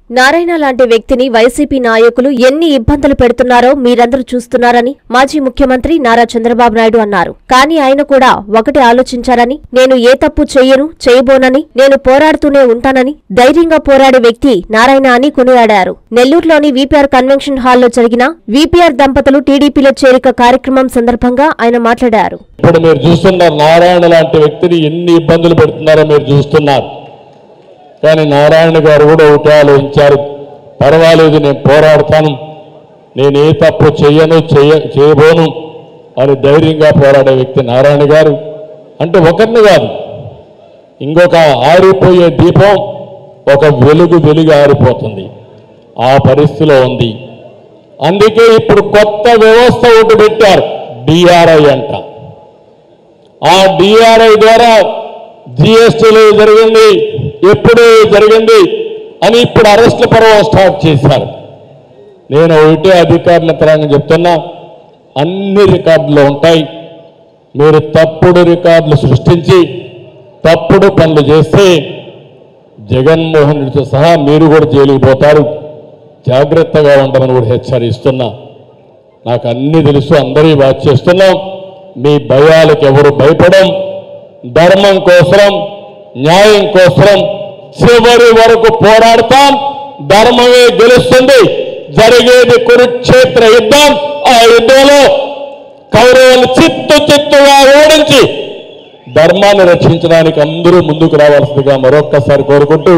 నారాయణ లాంటి వ్యక్తిని వైసీపీ నాయకులు ఎన్ని ఇబ్బందులు పెడుతున్నారో మీరందరూ చూస్తున్నారని మాజీ ముఖ్యమంత్రి నారా చంద్రబాబు నాయుడు అన్నారు. కానీ ఆయన కూడా ఒకటి ఆలోచించారని, నేను ఏ తప్పు చెయ్యను, చేయబోనని, నేను పోరాడుతూనే ఉంటానని ధైర్యంగా పోరాడే వ్యక్తి నారాయణ అని కొనియాడారు. నెల్లూరులోని వీపీఆర్ కన్వెన్షన్ హాల్లో జరిగిన వీపీఆర్ దంపతులు టీడీపీలో చేరిక కార్యక్రమం సందర్భంగా ఆయన మాట్లాడారు. ఇప్పుడు మీరు చూస్తున్నారు, నారాయణ లాంటి వ్యక్తిని ఎన్ని ఇబ్బందులు పెడుతున్నారో మీరు చూస్తున్నారు. కానీ నారాయణ గారు కూడా ఒకటే ఆలోచించారు, పర్వాలేదు నేను పోరాడతాను, నేను ఏ తప్పు చేయబోను అని ధైర్యంగా పోరాడే వ్యక్తి నారాయణ గారు. అంటే ఒకరిని కాదు, ఇంకొక ఆరిపోయే దీపం ఒక వెలుగు ఆరిపోతుంది, ఆ పరిస్థితిలో ఉంది. అందుకే ఇప్పుడు కొత్త వ్యవస్థ ఒకటి పెట్టారు, డిఆర్ఐ అంట. ఆ డిఆర్ఐ ద్వారా జిఎస్టీలో జరిగింది, ఎప్పుడు జరిగింది అని ఇప్పుడు అరెస్టుల పర్వం స్టార్ట్ చేశారు. నేను ఒకటే అధికారుల తరంగా చెప్తున్నా, అన్ని రికార్డులు ఉంటాయి. మీరు తప్పుడు రికార్డులు సృష్టించి తప్పుడు పనులు చేస్తే జగన్మోహన్ రెడ్డితో సహా మీరు కూడా జైలుకు పోతారు. జాగ్రత్తగా ఉండమని కూడా హెచ్చరిస్తున్నా. నాకు అన్ని తెలుసు, అందరి వాచ్ చేస్తున్నాం. మీ భయాలకు ఎవరు భయపడం. ధర్మం కోసం, న్యాయం కోసం చివరి వరకు పోరాడతాం. ధర్మమే గెలుస్తుంది. జరిగేది కురుక్షేత్ర యుద్ధం. ఆ యుద్ధంలో కౌరవులు చిత్తుగా ఓడించి ధర్మాన్ని రక్షించడానికి అందరూ ముందుకు రావాల్సిందిగా మరొక్కసారి కోరుకుంటూ